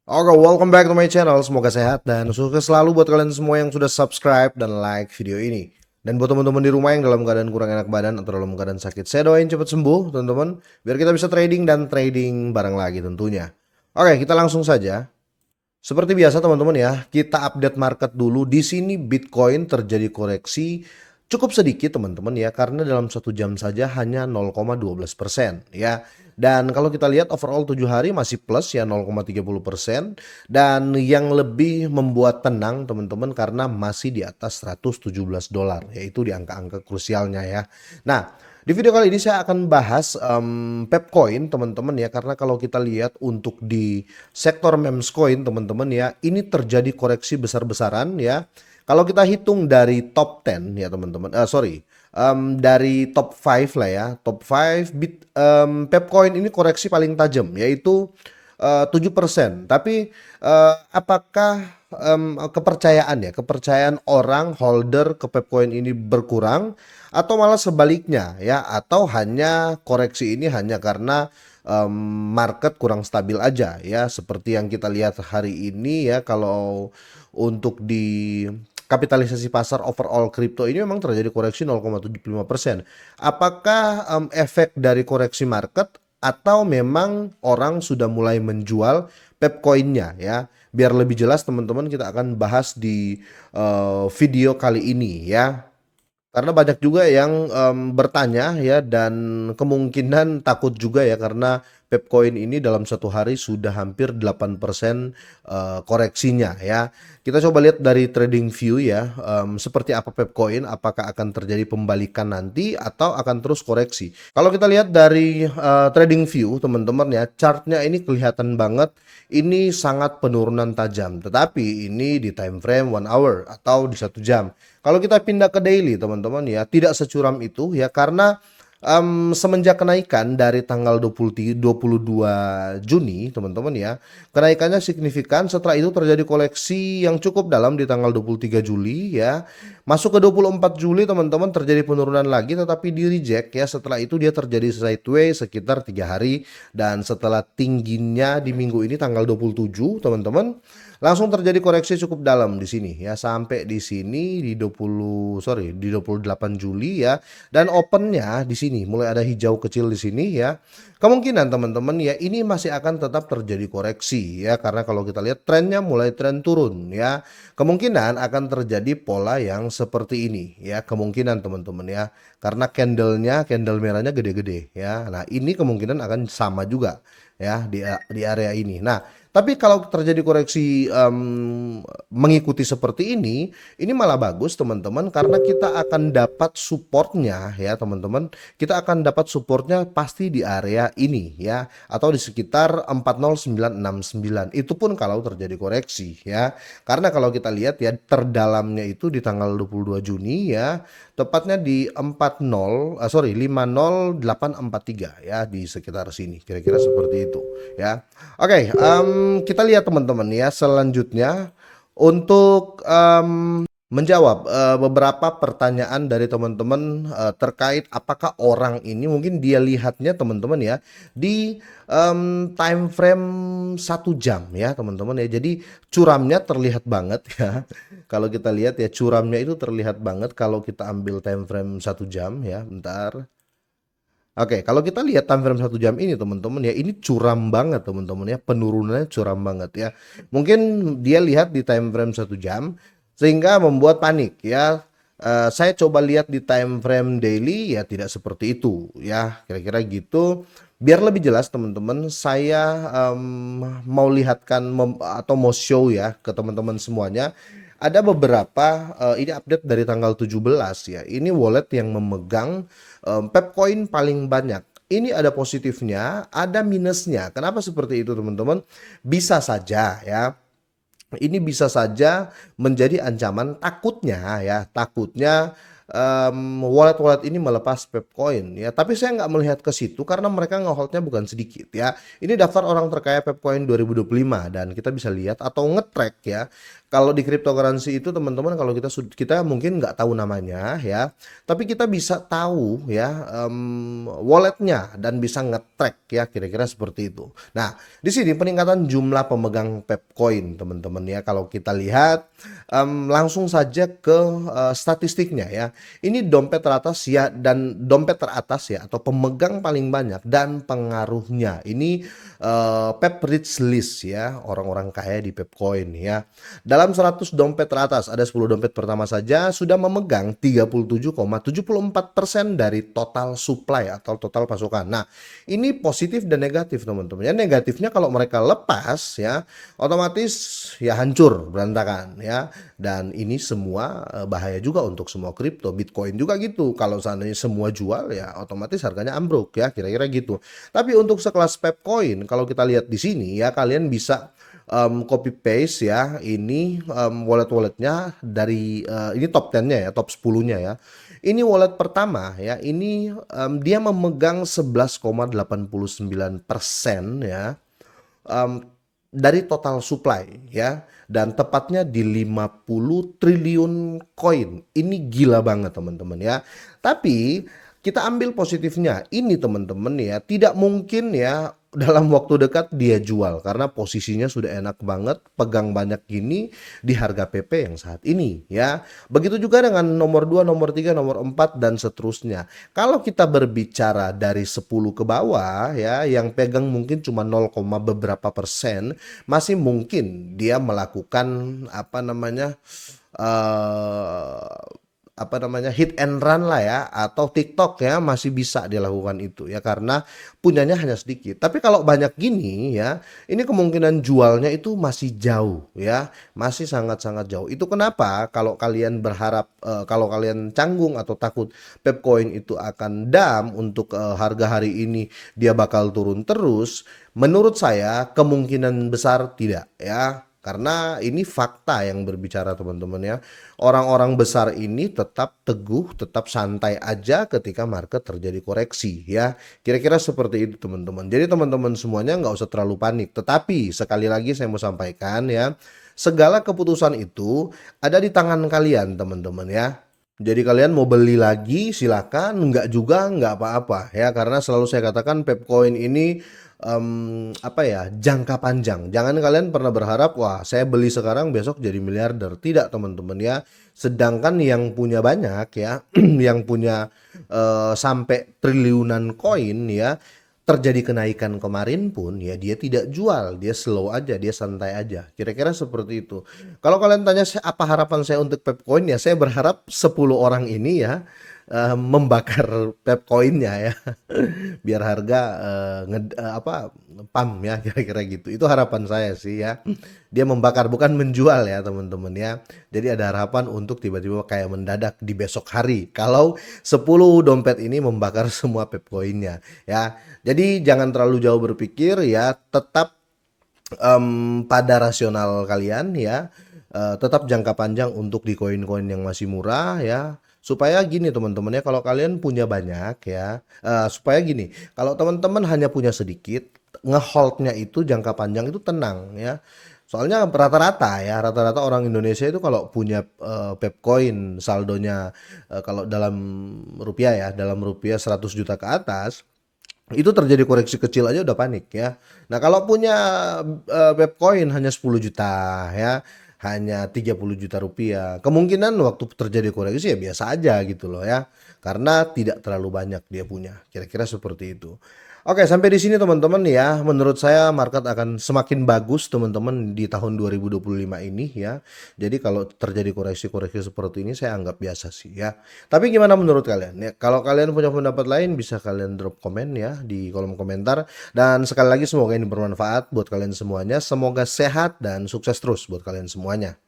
Oke, welcome back to my channel. Semoga sehat dan sukses selalu buat kalian semua yang sudah subscribe dan like video ini. Dan buat teman-teman di rumah yang dalam keadaan kurang enak badan atau dalam keadaan sakit, saya doain cepat sembuh, teman-teman, biar kita bisa trading dan trading bareng lagi tentunya. Oke, kita langsung saja. Seperti biasa teman-teman ya, kita update market dulu. Di sini Bitcoin terjadi koreksi cukup sedikit teman-teman ya, karena dalam 1 jam saja hanya 0,12% ya. Dan kalau kita lihat overall 7 hari masih plus ya 0,30%. Dan yang lebih membuat tenang teman-teman karena masih di atas 117 dolar, yaitu di angka-angka krusialnya ya. Nah, di video kali ini saya akan bahas Pepcoin teman-teman ya, karena kalau kita lihat untuk di sektor memes coin teman-teman ya, ini terjadi koreksi besar-besaran ya. Kalau kita hitung dari top 10 ya teman-teman, dari top 5 lah ya, top 5 Pepcoin ini koreksi paling tajam yaitu 7%. Tapi apakah kepercayaan orang holder ke Pepcoin ini berkurang atau malah sebaliknya ya, atau hanya koreksi ini hanya karena market kurang stabil aja ya, seperti yang kita lihat hari ini ya. Kalau untuk di kapitalisasi pasar overall kripto ini memang terjadi koreksi 0,75%. Apakah efek dari koreksi market atau memang orang sudah mulai menjual Pepcoinnya ya? Biar lebih jelas teman-teman, kita akan bahas di video kali ini ya. Karena banyak juga yang bertanya ya, dan kemungkinan takut juga ya, karena Pepcoin ini dalam 1 hari sudah hampir 8% koreksinya ya. Kita coba lihat dari trading view ya, seperti apa Pepcoin, apakah akan terjadi pembalikan nanti atau akan terus koreksi. Kalau kita lihat dari trading view teman-teman ya, chartnya ini kelihatan banget ini sangat penurunan tajam, tetapi ini di time frame 1 hour atau di 1 jam. Kalau kita pindah ke daily teman-teman ya, tidak securam itu ya, karena semenjak kenaikan dari tanggal 22 Juni teman-teman ya, kenaikannya signifikan. Setelah itu terjadi koleksi yang cukup dalam di tanggal 23 Juli ya. Masuk ke 24 Juli teman-teman terjadi penurunan lagi, tetapi di reject ya. Setelah itu dia terjadi sideways sekitar 3 hari, dan setelah tingginya di minggu ini tanggal 27 teman-teman, langsung terjadi koreksi cukup dalam di sini ya, sampai di sini di 28 Juli ya. Dan opennya di sini mulai ada hijau kecil di sini ya. Kemungkinan teman-teman ya, ini masih akan tetap terjadi koreksi ya, karena kalau kita lihat trennya mulai tren turun ya. Kemungkinan akan terjadi pola yang seperti ini ya, kemungkinan teman-teman ya, karena candle merahnya gede-gede ya. Nah, ini kemungkinan akan sama juga ya di area ini. Nah, tapi kalau terjadi koreksi mengikuti seperti ini malah bagus teman-teman, karena kita akan dapat supportnya ya teman-teman. Kita akan dapat supportnya pasti di area ini ya, atau di sekitar 40969. Itu pun kalau terjadi koreksi ya. Karena kalau kita lihat ya, terdalamnya itu di tanggal 22 Juni ya, tepatnya di 50843 ya, di sekitar sini kira-kira seperti itu ya. Oke, kita lihat teman-teman ya, selanjutnya untuk menjawab beberapa pertanyaan dari teman-teman terkait apakah orang ini mungkin dia lihatnya teman-teman ya di time frame 1 jam ya teman-teman ya. Jadi curamnya terlihat banget ya. Kalau kita lihat ya, curamnya itu terlihat banget kalau kita ambil time frame 1 jam ya. Bentar. Oke, kalau kita lihat time frame 1 jam ini teman-teman ya, ini curam banget teman-teman ya, penurunannya curam banget ya. Mungkin dia lihat di time frame 1 jam sehingga membuat panik ya. Saya coba lihat di time frame daily ya, tidak seperti itu ya, kira-kira gitu. Biar lebih jelas teman-teman, saya mau lihatkan atau mau show ya ke teman-teman semuanya. Ada beberapa ini update dari tanggal 17 ya. Ini wallet yang memegang Pepcoin paling banyak. Ini ada positifnya, ada minusnya. Kenapa seperti itu teman-teman? Bisa saja ya, ini bisa saja menjadi ancaman, takutnya ya, takutnya wallet-wallet ini melepas Pepcoin ya. Tapi saya nggak melihat ke situ karena mereka ngeholdnya bukan sedikit ya. Ini daftar orang terkaya Pepcoin 2025 dan kita bisa lihat atau nge-track ya. Kalau di cryptocurrency itu teman-teman, kalau kita mungkin nggak tahu namanya ya, tapi kita bisa tahu ya walletnya dan bisa nge-track ya, kira-kira seperti itu. Nah, di sini peningkatan jumlah pemegang Pepcoin teman-teman ya. Kalau kita lihat langsung saja ke statistiknya ya. Ini dompet teratas ya, dan dompet teratas ya, atau pemegang paling banyak dan pengaruhnya. Ini Pep Rich List ya, orang-orang kaya di Pepcoin ya. Dalam 100 dompet teratas, ada 10 dompet pertama saja sudah memegang 37,74% dari total supply atau total pasokan. Nah, ini positif dan negatif teman-teman. Ya, negatifnya kalau mereka lepas ya, otomatis ya hancur, berantakan ya. Dan ini semua bahaya juga untuk semua kripto. Bitcoin juga gitu. Kalau seandainya semua jual ya otomatis harganya ambruk ya, kira-kira gitu. Tapi untuk sekelas Pepcoin, kalau kita lihat di sini ya, kalian bisa copy paste ya, ini wallet-walletnya dari ini top 10-nya ya, top 10-nya ya. Ini wallet pertama ya, ini dia memegang 11,89% ya dari total supply ya, dan tepatnya di 50 triliun koin. Ini gila banget teman-teman ya. Tapi kita ambil positifnya, ini teman-teman ya, tidak mungkin ya dalam waktu dekat dia jual karena posisinya sudah enak banget, pegang banyak gini di harga PP yang saat ini ya. Begitu juga dengan nomor 2, nomor 3, nomor 4 dan seterusnya. Kalau kita berbicara dari 10 ke bawah ya, yang pegang mungkin cuma 0, beberapa persen, masih mungkin dia melakukan hit and run lah ya, atau TikTok ya, masih bisa dilakukan itu ya karena punyanya hanya sedikit. Tapi kalau banyak gini ya, ini kemungkinan jualnya itu masih jauh ya, masih sangat-sangat jauh. Itu kenapa kalau kalian berharap kalau kalian canggung atau takut Pepcoin itu akan dump untuk harga hari ini dia bakal turun terus, menurut saya kemungkinan besar tidak ya. Karena ini fakta yang berbicara teman-teman ya. Orang-orang besar ini tetap teguh, tetap santai aja ketika market terjadi koreksi ya. Kira-kira seperti itu teman-teman. Jadi teman-teman semuanya nggak usah terlalu panik. Tetapi sekali lagi saya mau sampaikan ya, segala keputusan itu ada di tangan kalian teman-teman ya. Jadi kalian mau beli lagi silakan, enggak juga enggak apa-apa ya, karena selalu saya katakan Pepcoin ini jangka panjang. Jangan kalian pernah berharap wah saya beli sekarang besok jadi miliarder. Tidak teman-teman ya. Sedangkan yang punya banyak ya, yang punya sampai triliunan koin ya, terjadi kenaikan kemarin pun ya dia tidak jual, dia slow aja, dia santai aja. Kira-kira seperti itu. Kalau kalian tanya apa harapan saya untuk Pepcoin ya, saya berharap 10 orang ini ya membakar Pepcoinnya ya, biar harga pam ya, kira-kira gitu. Itu harapan saya sih ya. Dia membakar bukan menjual ya teman-teman ya. Jadi ada harapan untuk tiba-tiba kayak mendadak di besok hari kalau 10 dompet ini membakar semua Pepcoinnya ya. Jadi jangan terlalu jauh berpikir ya, tetap pada rasional kalian ya. Tetap jangka panjang untuk di koin-koin yang masih murah ya. Supaya gini teman-teman ya, kalau kalian punya banyak ya, supaya gini, kalau teman-teman hanya punya sedikit, ngeholdnya itu jangka panjang itu tenang ya. Soalnya rata-rata orang Indonesia itu kalau punya Pepcoin saldonya kalau dalam rupiah ya, dalam rupiah 100 juta ke atas, itu terjadi koreksi kecil aja udah panik ya. Nah, kalau punya Pepcoin hanya 10 juta ya, hanya 30 juta rupiah, kemungkinan waktu terjadi koreksi ya biasa aja gitu loh ya, karena tidak terlalu banyak dia punya. Kira-kira seperti itu. Oke, sampai di sini teman-teman ya. Menurut saya market akan semakin bagus teman-teman di tahun 2025 ini ya. Jadi kalau terjadi koreksi-koreksi seperti ini saya anggap biasa sih ya. Tapi gimana menurut kalian? Ya, kalau kalian punya pendapat lain bisa kalian drop komen ya di kolom komentar. Dan sekali lagi semoga ini bermanfaat buat kalian semuanya. Semoga sehat dan sukses terus buat kalian semuanya.